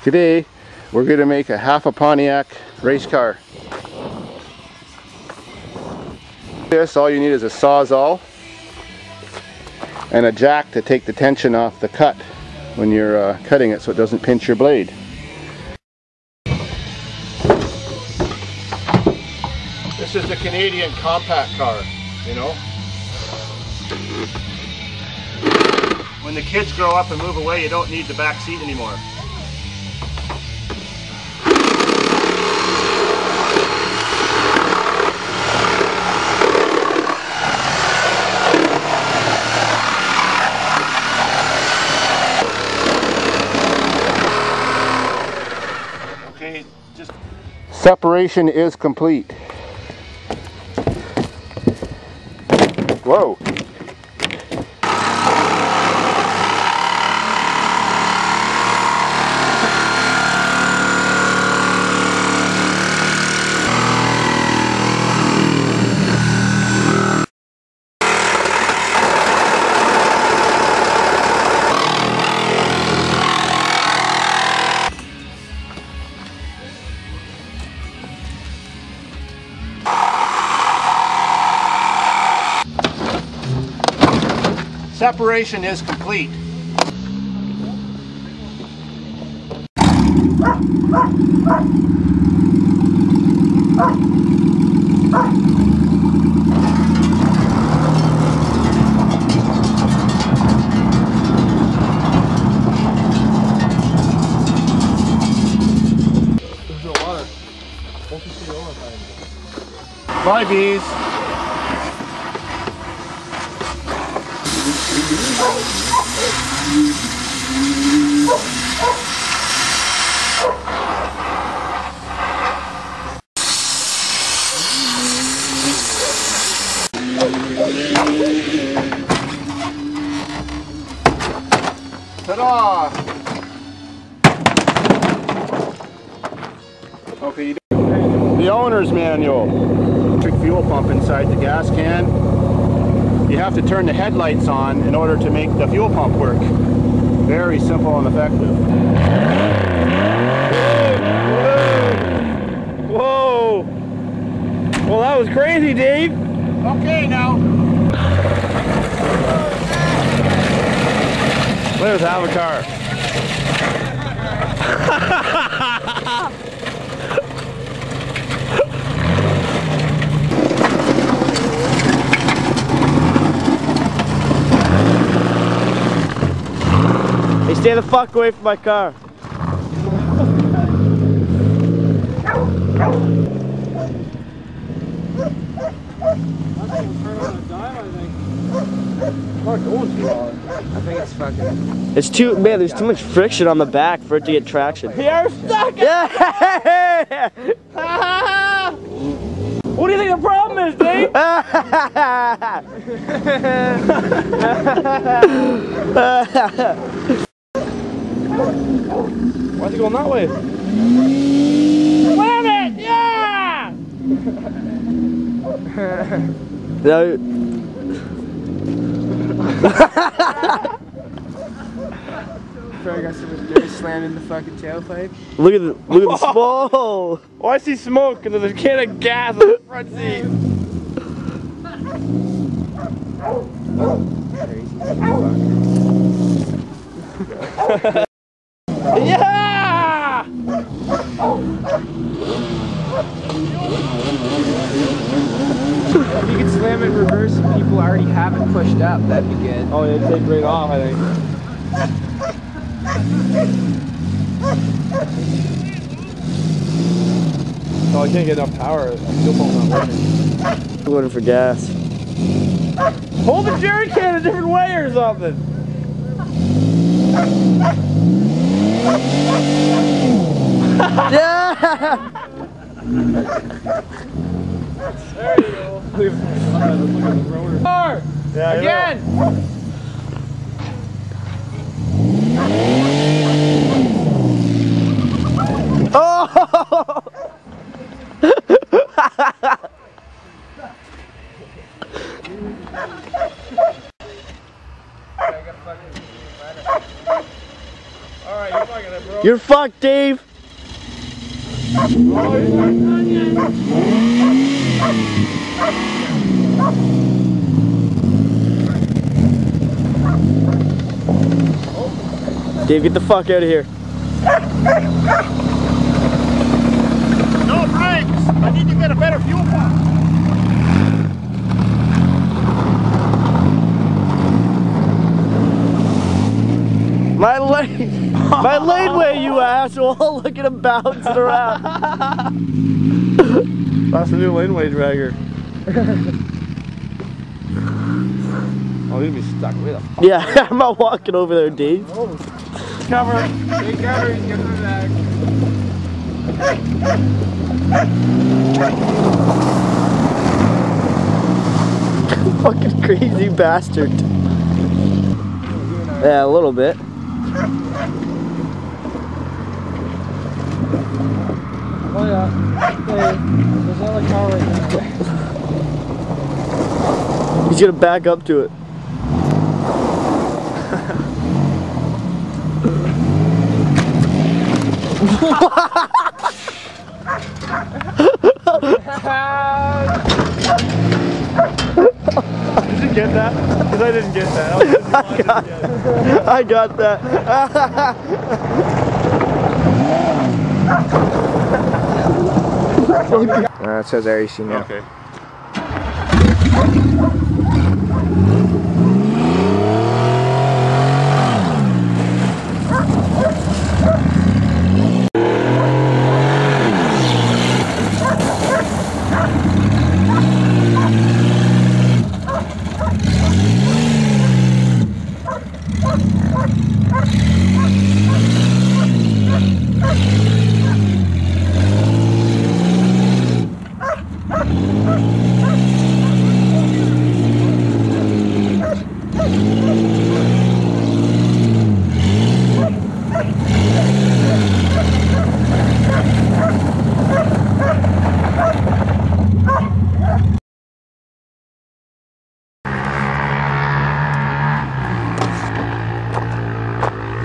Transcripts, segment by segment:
Today we're going to make a half a Pontiac race car. This, all you need is a Sawzall and a jack to take the tension off the cut when you're cutting it so it doesn't pinch your blade. This is the Canadian compact car, you know. When the kids grow up and move away, you don't need the back seat anymore. Okay, just separation is complete. Whoa. Separation is complete. Bye, bees. Ta-da! Okay, the owner's manual. Electric fuel pump inside the gas can. You have to turn the headlights on in order to make the fuel pump work. Very simple and effective. Whoa! Well, that was crazy, Dave. Okay, now. There's Avatar. Hey, stay the fuck away from my car. I think it's fucking. It's too, man, there's too much friction on the back for it to get traction. You're stuck! Yeah! What do you think the problem is, Dave? Why's it going that way? Slam it! Yeah! No. Probably got so much dirt slammed in the fucking tailpipe. Look at the smoke! Oh, I see smoke because there's a can of gas on the front seat. Yeah! If you could slam it in reverse and people already have it pushed up, that'd be good. Oh, it'd take right off, I think. Oh, I can't get enough power. I'm still not working. I'm going for gas. Hold the jerry can a different way or something. Yeah! There you go. Look at the rotor. More! Yeah, again! Oh! Alright, you fucking You're fucked, Dave. Dave, get the fuck out of here. No brakes! I need to get a better fuel pump. My laneway, you asshole! Look at him bouncing around. That's a new laneway dragger. Oh, you'll be stuck with him. Yeah, I'm not walking over there, Dave. Cover. Take cover, he's getting the bag. Fucking crazy bastard. Yeah, a little bit. Oh yeah. Hey, there's another car right there. He's gonna back up to it. Did you get that? Because I didn't get that. I got that. It says REC now. Okay.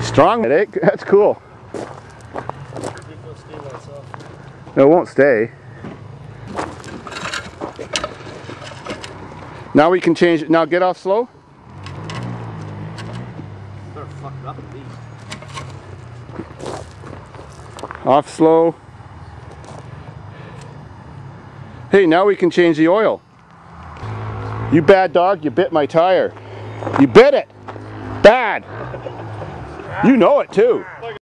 Strong headache? That's cool. No, it won't stay. Now we can change it. Now get off slow. Off slow. Hey, now we can change the oil. You bad dog, you bit my tire. You bit it. Bad. You know it too.